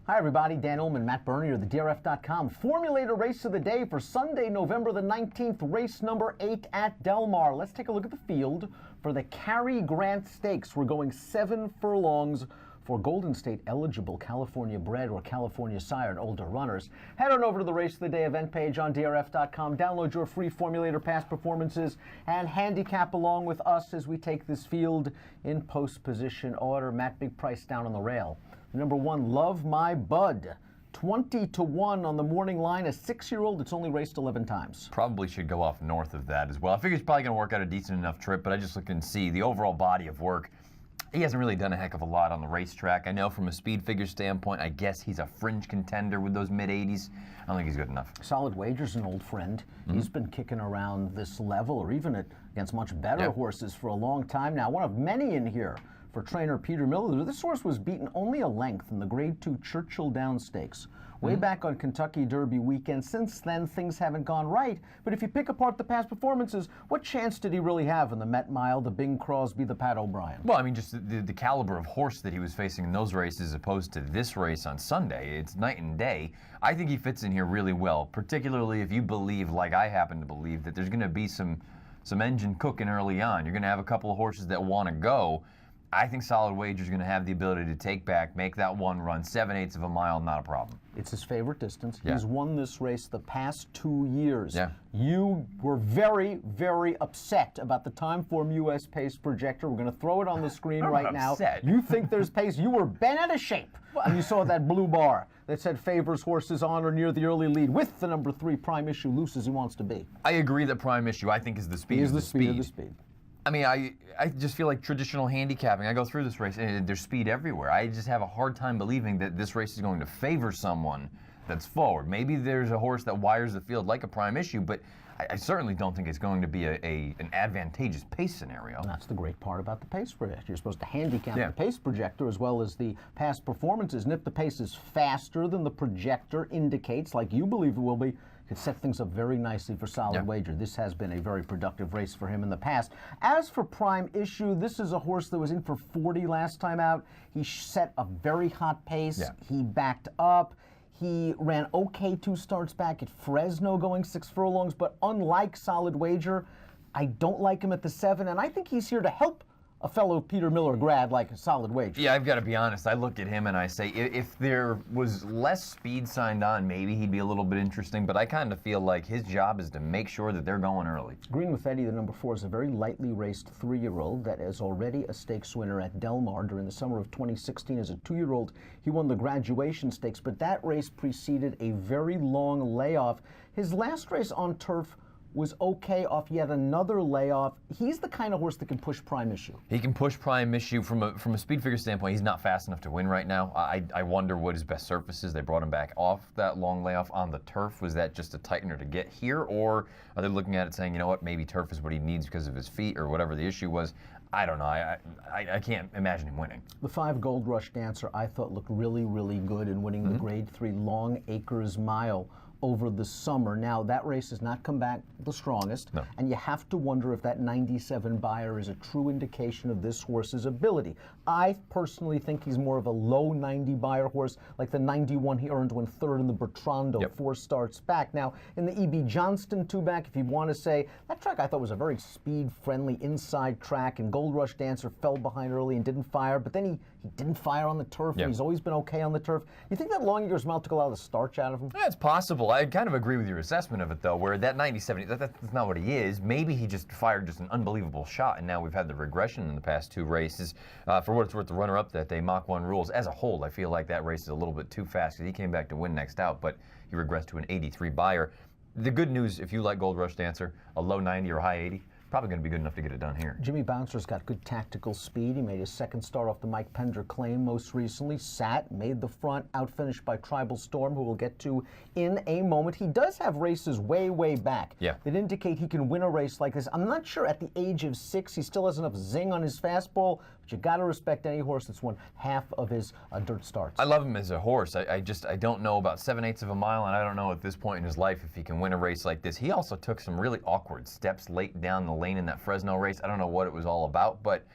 Hi, everybody. Dan Illman, Matt Bernier, the DRF.com. Formulator race of the day for Sunday, November the 19th, race number 8 at Del Mar. Let's take a look at the field for the Cary Grant Stakes. We're going 7 furlongs for Golden State eligible California bred or California sired older runners. Head on over to the Race of the Day event page on DRF.com. Download your free Formulator past performances and handicap along with us as we take this field in post position order. Matt, big price down on the rail. Number 1, Love My Bud. 20-1 on the morning line. A 6-year-old that's only raced 11 times. Probably should go off north of that as well. I figure he's probably going to work out a decent enough trip, but I just look and see the overall body of work. He hasn't really done a heck of a lot on the racetrack. I know from a speed figure standpoint, I guess he's a fringe contender with those mid-80s. I don't think he's good enough. Solid Wager's an old friend. He's been kicking around this level or even against much better horses for a long time now. One of many in here for trainer Peter Miller. This horse was beaten only a length in the Grade 2 Churchill Downs Stakes way back on Kentucky Derby weekend. Since then, things haven't gone right. But if you pick apart the past performances, what chance did he really have in the Met Mile, the Bing Crosby, the Pat O'Brien? Well, I mean, just the caliber of horse that he was facing in those races as opposed to this race on Sunday, it's night and day. I think he fits in here really well, particularly if you believe, like I happen to believe, that there's going to be some engine cooking early on. You're going to have a couple of horses that want to go. I think Solid Wager's going to have the ability to take back, make that one run, 7/8 of a mile, not a problem. It's his favorite distance. Yeah. He's won this race the past 2 years. Yeah. You were very, very upset about the Timeform US pace projector. We're going to throw it on the screen right now. You think there's pace. You were bent out of shape when you saw that blue bar that said favors horses on or near the early lead with the number 3 Prime Issue loose as he wants to be. I agree that Prime Issue, I think, is the speed He is of the the speed of the speed. I mean, I just feel like traditional handicapping. I go through this race, and there's speed everywhere. I just have a hard time believing that this race is going to favor someone that's forward. Maybe there's a horse that wires the field like a Prime Issue, but I certainly don't think it's going to be an advantageous pace scenario. And that's the great part about the pace projector. You're supposed to handicap the pace projector as well as the past performances. And if the pace is faster than the projector indicates, like you believe it will be, could set things up very nicely for Solid Wager. This has been a very productive race for him in the past. As for Prime Issue, this is a horse that was in for 40 last time out. He set a very hot pace. He backed up. He ran okay 2 starts back at Fresno going 6 furlongs, but unlike Solid Wager, I don't like him at the 7, and I think he's here to help a fellow Peter Miller grad like a Solid Wager. Yeah, I've got to be honest. I look at him and I say, if there was less speed signed on, maybe he'd be a little bit interesting, but I kind of feel like his job is to make sure that they're going early. Green with Eddie, the number 4, is a very lightly raced 3-year-old that is already a stakes winner at Del Mar during the summer of 2016. As a 2-year-old, he won the Graduation Stakes, but that race preceded a very long layoff. His last race on turf was okay off yet another layoff. He's the kind of horse that can push Prime Issue. He can push Prime Issue from a speed figure standpoint. He's not fast enough to win right now. I wonder what his best surface is. They brought him back off that long layoff on the turf. Was that just a tightener to get here, or are they looking at it saying, you know what, maybe turf is what he needs because of his feet or whatever the issue was? I don't know. I can't imagine him winning. The 5 Gold Rush Dancer I thought looked really, really good in winning the Grade 3 Long Acres Mile over the summer. Now, that race has not come back the strongest, and you have to wonder if that 97 buyer is a true indication of this horse's ability. I personally think he's more of a low 90 buyer horse, like the 91 he earned when 3rd in the Bertrando 4 starts back. Now, in the E.B. Johnston 2-back, if you want to say, that track I thought was a very speed-friendly inside track, and Gold Rush Dancer fell behind early and didn't fire, but then he didn't fire on the turf, and he's always been okay on the turf. You think that Long Acres Mile took a lot of the starch out of him? Yeah, it's possible. I kind of agree with your assessment of it, though, where that 97, that's not what he is. Maybe he just fired just an unbelievable shot, and now we've had the regression in the past 2 races. For what it's worth, the runner-up that day, Mach 1 rules. As a whole, I feel like that race is a little bit too fast, because he came back to win next out, but he regressed to an 83 buyer. The good news, if you like Gold Rush Dancer, a low 90 or high 80, probably going to be good enough to get it done here. Jimmy Bouncer's got good tactical speed. He made his 2nd start off the Mike Pender Claim most recently. Sat, made the front, outfinished by Tribal Storm, who we'll get to in a moment. He does have races way, way back that indicate he can win a race like this. I'm not sure at the age of 6 he still has enough zing on his fastball, but you got to respect any horse that's won half of his dirt starts. I love him as a horse. I don't know about 7/8 of a mile, and I don't know at this point in his life if he can win a race like this. He also took some really awkward steps late down the lane in that Fresno race. I don't know what it was all about, but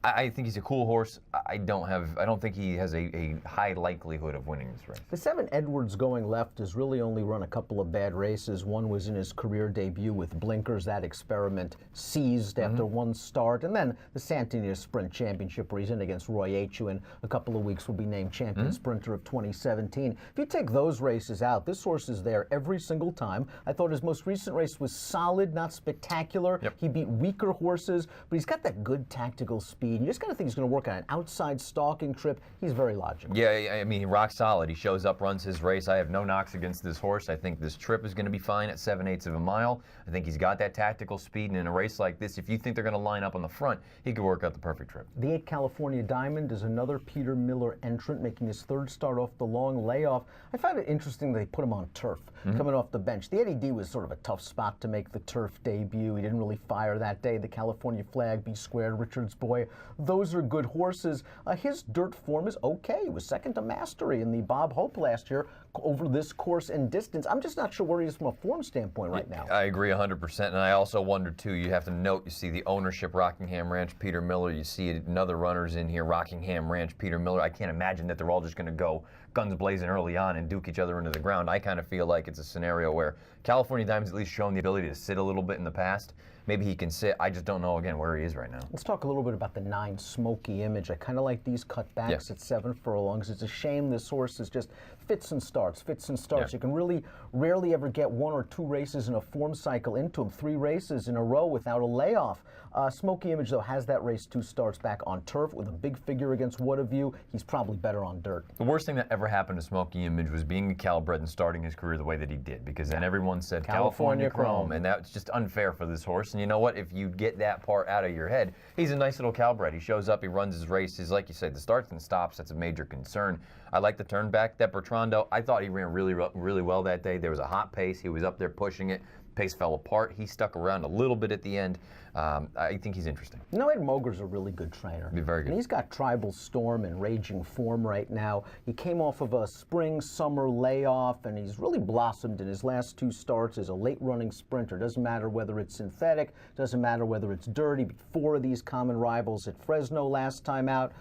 I think he's a cool horse. I don't think he has a high likelihood of winning this race. The 7 Edwards Going Left has really only run a couple of bad races. One was in his career debut with blinkers. That experiment seized after one start. And then the Santinian Sprint Championship, where he's in against Roy H., who in a couple of weeks will be named champion sprinter of 2017. If you take those races out, this horse is there every single time. I thought his most recent race was solid, not spectacular. Yep. He beat weaker horses, but he's got that good tactical speed. You just got to think he's going to work on an outside stalking trip. He's very logical. Yeah, I mean, rock solid. He shows up, runs his race. I have no knocks against this horse. I think this trip is going to be fine at 7/8 of a mile. I think he's got that tactical speed, and in a race like this, if you think they're going to line up on the front, he could work out the perfect trip. The 8 California Diamond is another Peter Miller entrant, making his 3rd start off the long layoff. I found it interesting that they put him on turf, coming off the bench. The Eddie D was sort of a tough spot to make the turf debut. He didn't really fire that day. The California Flag, B Squared, Richard's Boy, those are good horses. His dirt form is okay. He was second to Mastery in the Bob Hope last year over this course and distance. I'm just not sure where he is from a form standpoint right now. I agree 100%, and I also wonder, too, you have to note, you see the ownership, Rockingham Ranch, Peter Miller. You see another runners in here, Rockingham Ranch, Peter Miller. I can't imagine that they're all just going to go guns blazing early on and duke each other into the ground. I kind of feel like it's a scenario where California Diamond's at least shown the ability to sit a little bit in the past. Maybe he can sit. I just don't know, again, where he is right now. Let's talk a little bit about the 9 Smoky Image. I kind of like these cutbacks at 7 furlongs. It's a shame this horse is just fits and starts. Yeah. You can really rarely ever get 1 or 2 races in a form cycle into him. 3 races in a row without a layoff. Smoky Image, though, has that race 2 starts back on turf with a big figure against Whataview. He's probably better on dirt. The worst thing that ever happened to Smoky Image was being a Calbred and starting his career the way that he did, because then everyone said California Chrome, and that's just unfair for this horse. And you know what? If you get that part out of your head, he's a nice little Calbred. He shows up, he runs his races. Like you said, the starts and stops, that's a major concern. I like the turn back. That Bertrando, I thought he ran really well that day. There was a hot pace. He was up there pushing it. Pace fell apart. He stuck around a little bit at the end. I think he's interesting. You know, Ed Moger's a really good trainer. Be very good. And he's got Tribal Storm in raging form right now. He came off of a spring-summer layoff, and he's really blossomed in his last 2 starts as a late-running sprinter. Doesn't matter whether it's synthetic, doesn't matter whether it's dirty. Beat 4 of these common rivals at Fresno last time out.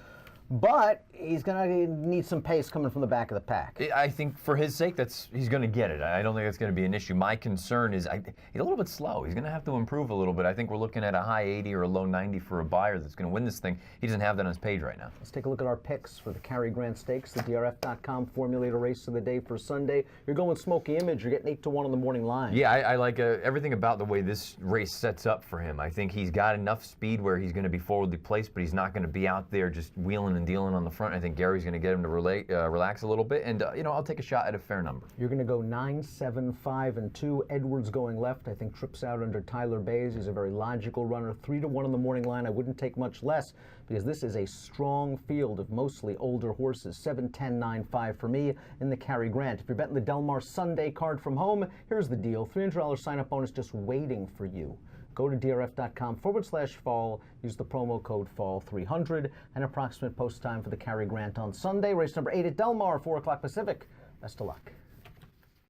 But he's going to need some pace coming from the back of the pack. I think for his sake, he's going to get it. I don't think that's going to be an issue. My concern is he's a little bit slow. He's going to have to improve a little bit. I think we're looking at a high 80 or a low 90 for a buyer that's going to win this thing. He doesn't have that on his page right now. Let's take a look at our picks for the Cary Grant Stakes, the DRF.com formulator race of the day for Sunday. You're going Smoky Image. You're getting 8 to 1 on the morning line. Yeah, I like everything about the way this race sets up for him. I think he's got enough speed where he's going to be forwardly placed, but he's not going to be out there just wheeling and dealing on the front. I think Gary's going to get him to relax a little bit, and I'll take a shot at a fair number. You're going to go 9, 7, 5, and 2. Edwards Going Left, I think, trips out under Tyler Bays. He's a very logical runner. 3 to 1 on the morning line. I wouldn't take much less because this is a strong field of mostly older horses. 7, 10, 9, 5 for me in the Cary Grant. If you're betting the Del Mar Sunday card from home, here's the deal. $300 sign-up bonus just waiting for you. Go to drf.com/fall, use the promo code FALL300, and approximate post time for the Cary Grant on Sunday. Race number 8 at Del Mar, 4 o'clock Pacific. Best of luck.